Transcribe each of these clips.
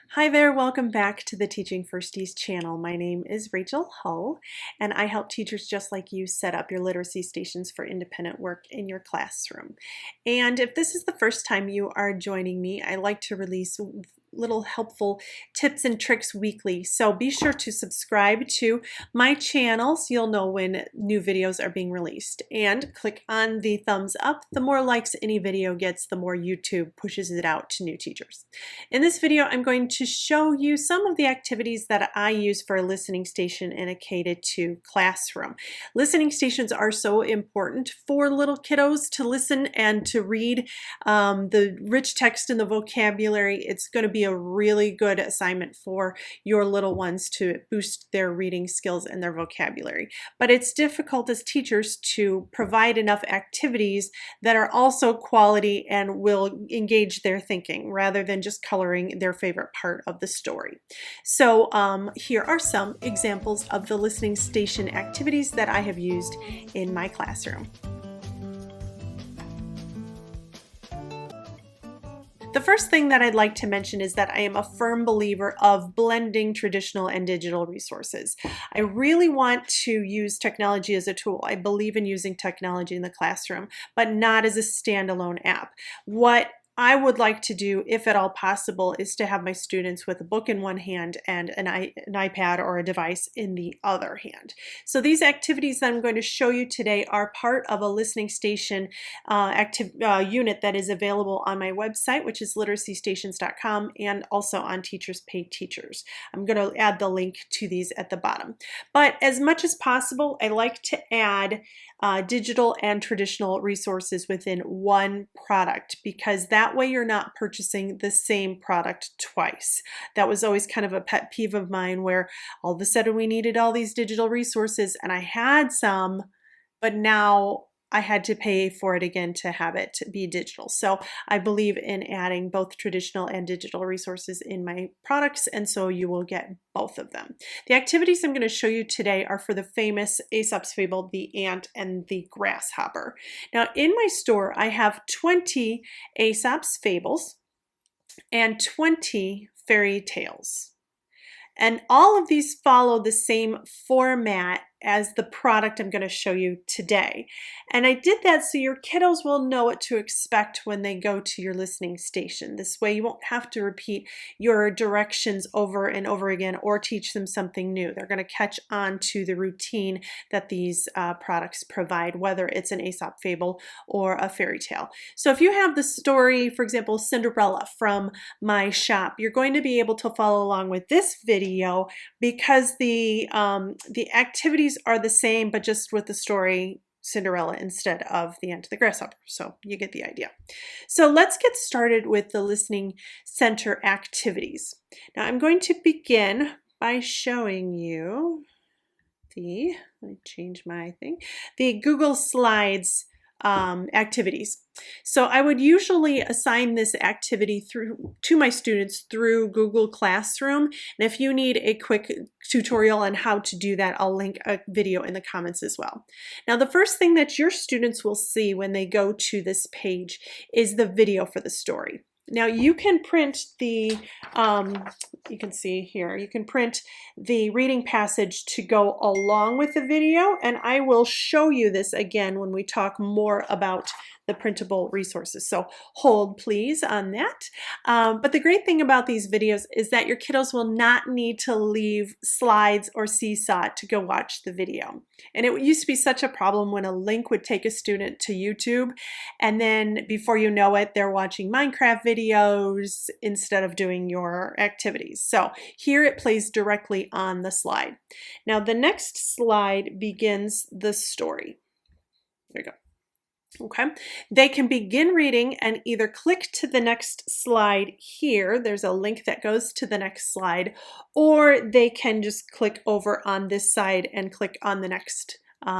Hi there, welcome back to the Teaching Firsties channel. My name is Rachel Hull, and I help teachers just like you set up your literacy stations for independent work in your classroom. And if this is the first time you are joining me, I like to release little helpful tips and tricks weekly. So be sure to subscribe to my channel so you'll know when new videos are being released. And click on the thumbs up. The more likes any video gets, the more YouTube pushes it out to new teachers. In this video, I'm going to show you some of the activities that I use for a listening station in a K-2 classroom. Listening stations are so important for little kiddos to listen and to read the rich text and the vocabulary. It's going to be a really good assignment for your little ones to boost their reading skills and their vocabulary. But it's difficult as teachers to provide enough activities that are also quality and will engage their thinking rather than just coloring their favorite part of the story. So here are some examples of the listening station activities that I have used in my classroom. The first thing that I'd like to mention is that I am a firm believer of blending traditional and digital resources. I really want to use technology as a tool. I believe in using technology in the classroom, but not as a standalone app. What I would like to do, if at all possible, is to have my students with a book in one hand and an iPad or a device in the other hand. So these activities that I'm going to show you today are part of a listening station unit that is available on my website, which is literacystations.com, and also on Teachers Pay Teachers. I'm going to add the link to these at the bottom. But as much as possible, I like to add digital and traditional resources within one product, because that way you're not purchasing the same product twice. That was always kind of a pet peeve of mine, where all of a sudden we needed all these digital resources and I had some, but now I had to pay for it again to have it be digital. So I believe in adding both traditional and digital resources in my products, and so you will get both of them. The activities I'm going to show you today are for the famous Aesop's Fable, The Ant and the Grasshopper. Now in my store I have 20 Aesop's Fables and 20 fairy tales. And all of these follow the same format as the product I'm going to show you today. And I did that so your kiddos will know what to expect when they go to your listening station. This way you won't have to repeat your directions over and over again or teach them something new. They're going to catch on to the routine that these products provide, whether it's an Aesop fable or a fairy tale. So if you have the story, for example, Cinderella from my shop, you're going to be able to follow along with this video because the activities are the same, but just with the story Cinderella instead of the Ant and the Grasshopper. So you get the idea. So let's get started with the listening center activities. Now I'm going to begin by showing you let me change my thing, the Google Slides activities. So I would usually assign this activity to my students through Google Classroom. And if you need a quick tutorial on how to do that, I'll link a video in the comments as well. Now, the first thing that your students will see when they go to this page is the video for the story. Now you can print the, you can see here, you can print the reading passage to go along with the video, and I will show you this again when we talk more about the printable resources. So hold please on that. But the great thing about these videos is that your kiddos will not need to leave slides or Seesaw to go watch the video. And it used to be such a problem when a link would take a student to YouTube, and then before you know it, they're watching Minecraft videos instead of doing your activities. So here it plays directly on the slide. Now the next slide begins the story. There you go. Okay, they can begin reading and either click to the next slide here. There's a link that goes to the next slide, or they can just click over on this side and click on the next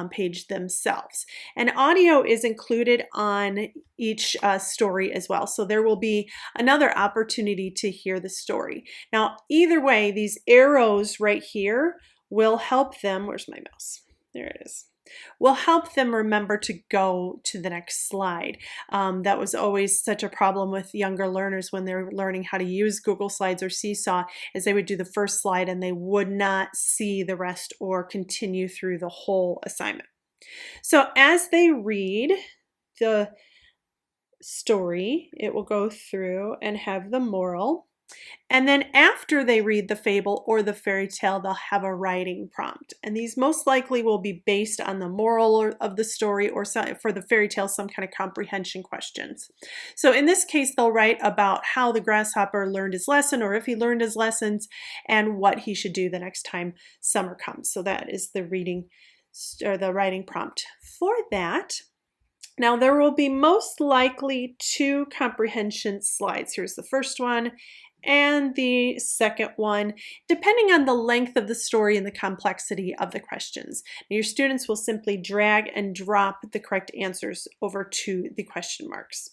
page themselves. And audio is included on each story as well. So there will be another opportunity to hear the story. Now, either way, these arrows right here will help them. Where's my mouse? There it is. will help them remember to go to the next slide. That was always such a problem with younger learners when they're learning how to use Google Slides or Seesaw, is they would do the first slide and they would not see the rest or continue through the whole assignment. So as they read the story, it will go through and have the moral. And then after they read the fable or the fairy tale, they'll have a writing prompt. And these most likely will be based on the moral of the story, or some, for the fairy tale, some kind of comprehension questions. So in this case, they'll write about how the grasshopper learned his lesson, or if he learned his lessons, and what he should do the next time summer comes. So that is the reading or the writing prompt for that. Now there will be most likely 2 comprehension slides. Here's the first one and the second one, depending on the length of the story and the complexity of the questions. Now, your students will simply drag and drop the correct answers over to the question marks.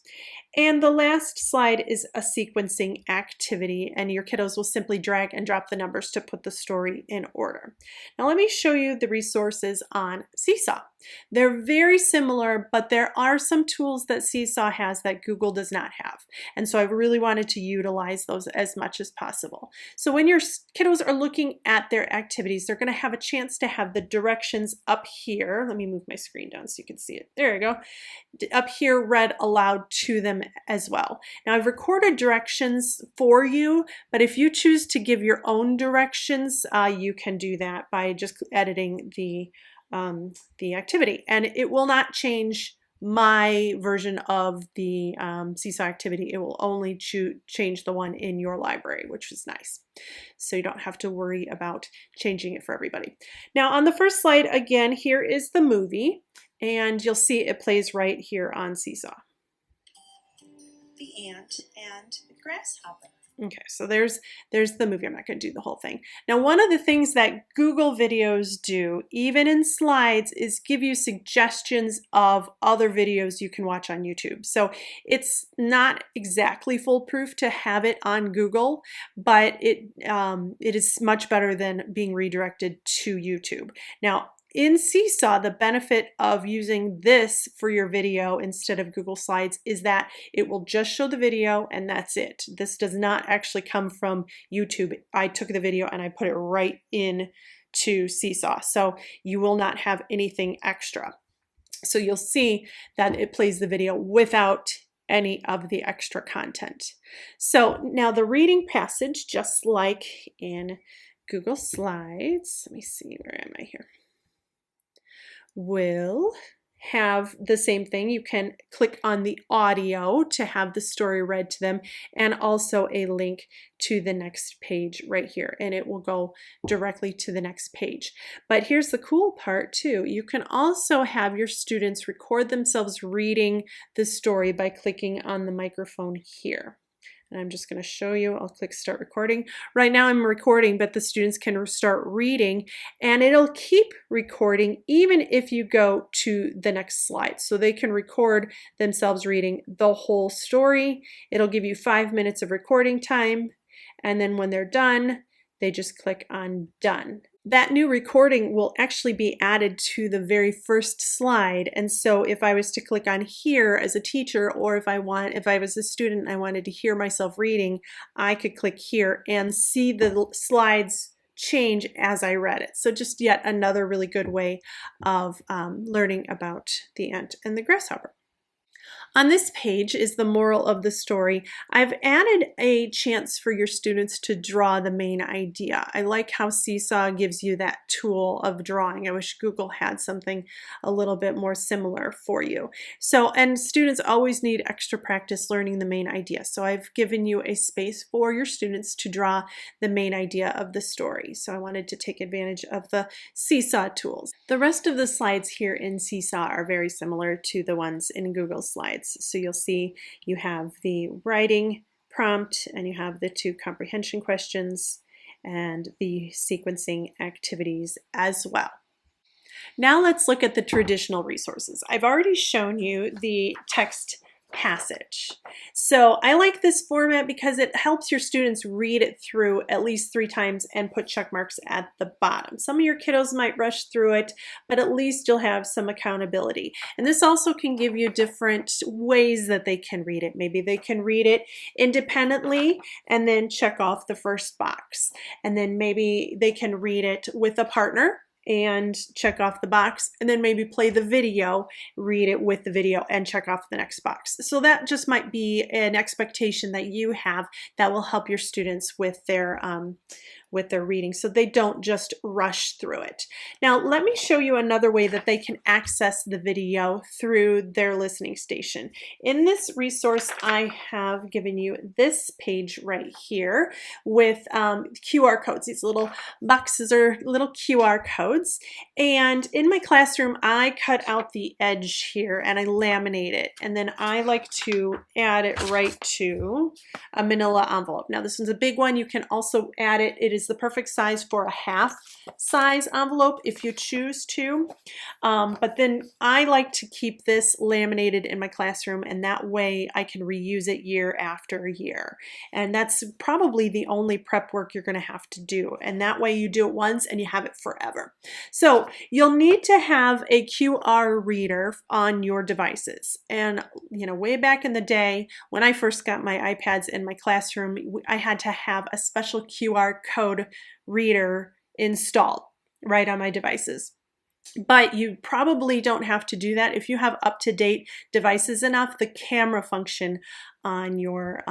And the last slide is a sequencing activity, and your kiddos will simply drag and drop the numbers to put the story in order. Now let me show you the resources on Seesaw. They're very similar, but there are some tools that Seesaw has that Google does not have. And so I really wanted to utilize those as much as possible. So when your kiddos are looking at their activities, they're going to have a chance to have the directions up here. Let me move my screen down so you can see it. There you go. Up here read aloud to them as well. Now I've recorded directions for you, but if you choose to give your own directions, you can do that by just editing the activity, and it will not change my version of the Seesaw activity. It will only change the one in your library, which is nice. So you don't have to worry about changing it for everybody. Now on the first slide, again, here is the movie, and you'll see it plays right here on Seesaw. The Ant and the Grasshopper. Okay, so there's the movie. I'm not going to do the whole thing. Now, one of the things that Google videos do, even in slides, is give you suggestions of other videos you can watch on YouTube. So it's not exactly foolproof to have it on Google, but it is much better than being redirected to YouTube. Now, in Seesaw, the benefit of using this for your video instead of Google Slides is that it will just show the video and that's it. This does not actually come from YouTube. I took the video and I put it right in to Seesaw, so you will not have anything extra. So you'll see that it plays the video without any of the extra content. So now the reading passage, just like in Google Slides, let me see, where am I here? Will have the same thing. You can click on the audio to have the story read to them, and also a link to the next page right here, and it will go directly to the next page. But here's the cool part too. You can also have your students record themselves reading the story by clicking on the microphone here. And I'm just going to show you. I'll click start recording. Right now I'm recording, but the students can start reading, and it'll keep recording even if you go to the next slide. So they can record themselves reading the whole story. It'll give you 5 minutes of recording time, and then when they're done, they just click on done. That new recording will actually be added to the very first slide. And so if I was to click on here as a teacher, or if I was a student and I wanted to hear myself reading, I could click here and see the slides change as I read it. So just yet another really good way of learning about the ant and the grasshopper. On this page is the moral of the story. I've added a chance for your students to draw the main idea. I like how Seesaw gives you that tool of drawing. I wish Google had something a little bit more similar for you. So, and students always need extra practice learning the main idea. So I've given you a space for your students to draw the main idea of the story. So I wanted to take advantage of the Seesaw tools. The rest of the slides here in Seesaw are very similar to the ones in Google Slides. So you'll see you have the writing prompt, and you have the 2 comprehension questions and the sequencing activities as well. Now let's look at the traditional resources. I've already shown you the text passage. So I like this format because it helps your students read it through at least 3 times and put check marks at the bottom. Some of your kiddos might rush through it, but at least you'll have some accountability. And this also can give you different ways that they can read it. Maybe they can read it independently and then check off the first box. And then maybe they can read it with a partner and check off the box, and then maybe play the video, read it with the video, and check off the next box. So that just might be an expectation that you have that will help your students with their reading, so they don't just rush through it. Now let me show you another way that they can access the video through their listening station. In this resource, I have given you this page right here with QR codes. These little boxes are little QR codes, and in my classroom I cut out the edge here and I laminate it, and then I like to add it right to a manila envelope. Now this one's a big one. You can also add it. It is the perfect size for a half size envelope if you choose to. But then I like to keep this laminated in my classroom, and that way I can reuse it year after year. And that's probably the only prep work you're going to have to do. And that way you do it once and you have it forever. So you'll need to have a QR reader on your devices. And way back in the day when I first got my iPads in my classroom, I had to have a special QR code reader installed right on my devices. But you probably don't have to do that. If you have up-to-date devices enough, the camera function on your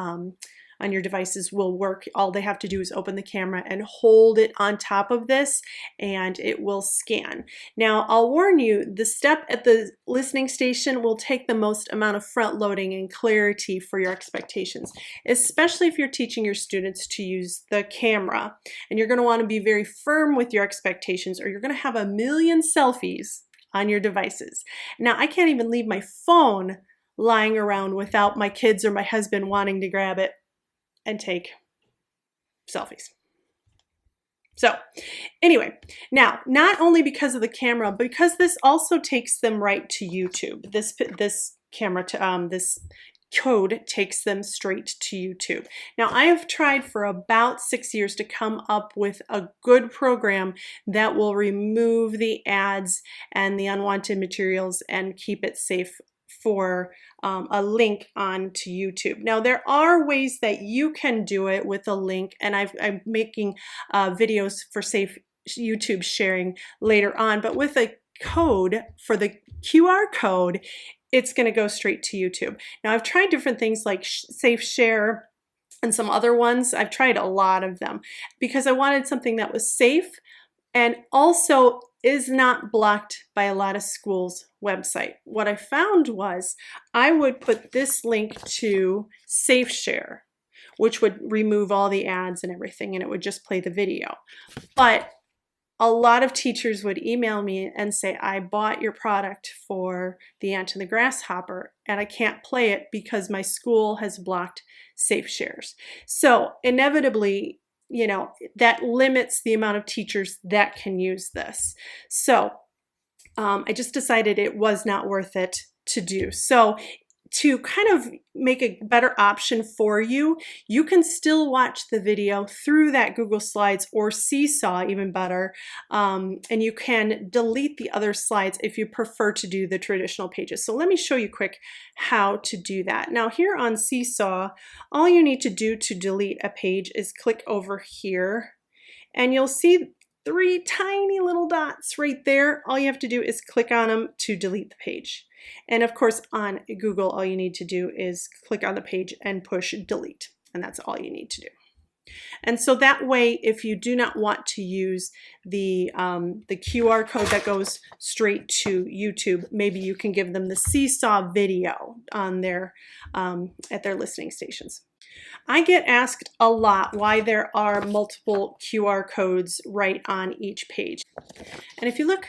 devices will work. All they have to do is open the camera and hold it on top of this, and it will scan. Now, I'll warn you, the step at the listening station will take the most amount of front loading and clarity for your expectations, especially if you're teaching your students to use the camera. And you're going to want to be very firm with your expectations, or you're going to have a million selfies on your devices. Now, I can't even leave my phone lying around without my kids or my husband wanting to grab it and take selfies. So anyway, now not only because of the camera, but because this also takes them right to YouTube. This code takes them straight to YouTube. Now I have tried for about 6 years to come up with a good program that will remove the ads and the unwanted materials and keep it safe for a link onto YouTube. Now there are ways that you can do it with a link, and I'm making videos for safe YouTube sharing later on, but with a code for the QR code, it's going to go straight to YouTube. Now I've tried different things like Safe Share and some other ones. I've tried a lot of them because I wanted something that was safe and also is not blocked by a lot of schools' website. What I found was I would put this link to Safe Share, which would remove all the ads and everything, and it would just play the video. But a lot of teachers would email me and say, I bought your product for the Ant and the Grasshopper, and I can't play it because my school has blocked Safe Shares. So inevitably, that limits the amount of teachers that can use this. So I just decided it was not worth it to do. So to kind of make a better option for you, you can still watch the video through that Google Slides or Seesaw, even better, and you can delete the other slides if you prefer to do the traditional pages. So let me show you quick how to do that. Now here on Seesaw, all you need to do to delete a page is click over here, and you'll see 3 tiny little dots right there. All you have to do is click on them to delete the page. And of course on Google, all you need to do is click on the page and push delete, and that's all you need to do. And so that way, if you do not want to use the QR code that goes straight to YouTube, maybe you can give them the Seesaw video on their at their listening stations. I get asked a lot why there are multiple QR codes right on each page. And if you look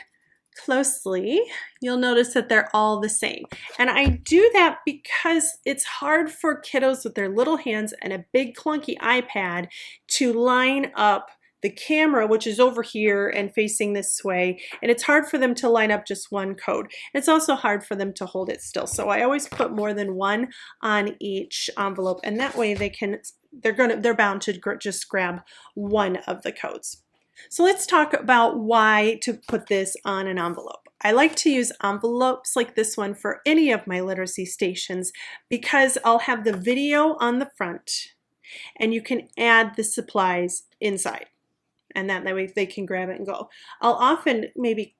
closely, you'll notice that they're all the same. And I do that because it's hard for kiddos with their little hands and a big clunky iPad to line up the camera, which is over here and facing this way, and it's hard for them to line up just one code. It's also hard for them to hold it still. So I always put more than one on each envelope, and that way they're bound to just grab one of the codes. So let's talk about why to put this on an envelope. I like to use envelopes like this one for any of my literacy stations because I'll have the video on the front and you can add the supplies inside. And that way they can grab it and go. I'll often maybe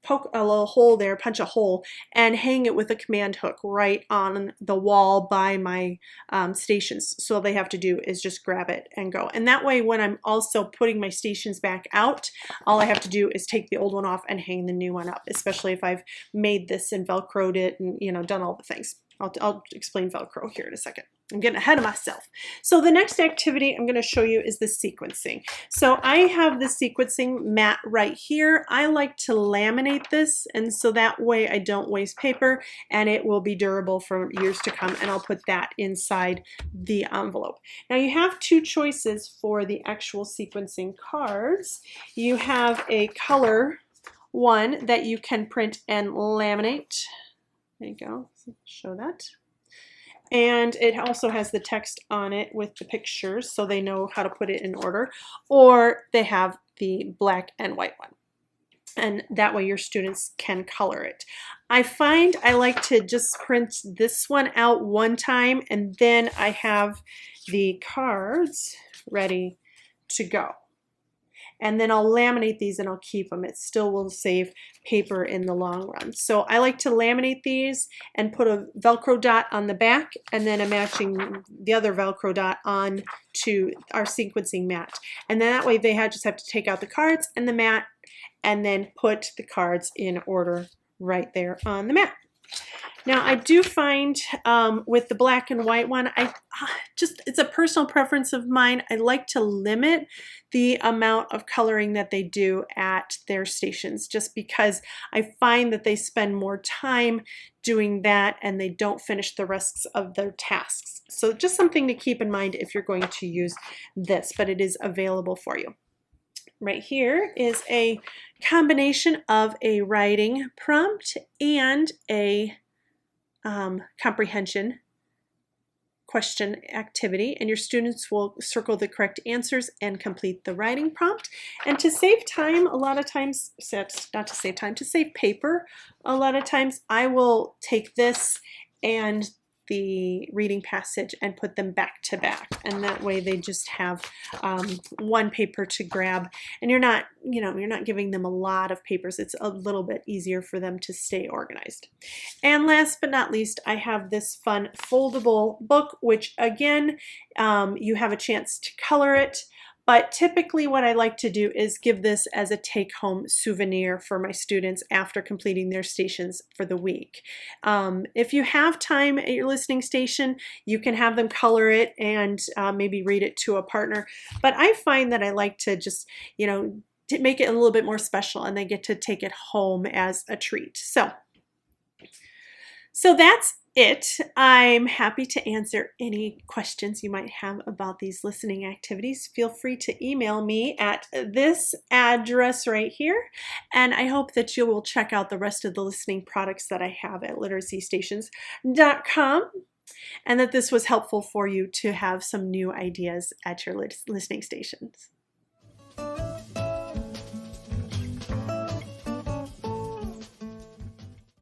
poke a little hole there, punch a hole, and hang it with a command hook right on the wall by my stations. So all they have to do is just grab it and go. And that way when I'm also putting my stations back out, all I have to do is take the old one off and hang the new one up, especially if I've made this and Velcroed it and, you know, done all the things. I'll explain Velcro here in a second. I'm getting ahead of myself. So the next activity I'm going to show you is the sequencing. So I have the sequencing mat right here. I like to laminate this, and so that way I don't waste paper and it will be durable for years to come, and I'll put that inside the envelope. Now you have two choices for the actual sequencing cards. You have a color one that you can print and laminate. There you go, show that. And it also has the text on it with the pictures so they know how to put it in order. Or they have the black and white one. And that way your students can color it. I find I like to just print this one out one time and then I have the cards ready to go. And then I'll laminate these and I'll keep them. It still will save paper in the long run. So I like to laminate these and put a Velcro dot on the back and then a matching the other Velcro dot on to our sequencing mat. And then that way they just have to take out the cards and the mat and then put the cards in order right there on the mat. Now I do find with the black and white one, it's a personal preference of mine. I like to limit the amount of coloring that they do at their stations just because I find that they spend more time doing that and they don't finish the rest of their tasks. So just something to keep in mind if you're going to use this, but it is available for you. Right here is a combination of a writing prompt and a comprehension question activity, and your students will circle the correct answers and complete the writing prompt. And to save time, a lot of times, not to save time, to save paper, a lot of times I will take this and the reading passage and put them back to back, and that way they just have one paper to grab, and you're not giving them a lot of papers. It's a little bit easier for them to stay organized. And last but not least, I have this fun foldable book, which again you have a chance to color it. But typically what I like to do is give this as a take-home souvenir for my students after completing their stations for the week. If you have time at your listening station, you can have them color it and maybe read it to a partner. But I find that I like to just, to make it a little bit more special, and they get to take it home as a treat. So that's it. I'm happy to answer any questions you might have about these listening activities. Feel free to email me at this address right here, and I hope that you will check out the rest of the listening products that I have at literacystations.com, and that this was helpful for you to have some new ideas at your listening stations.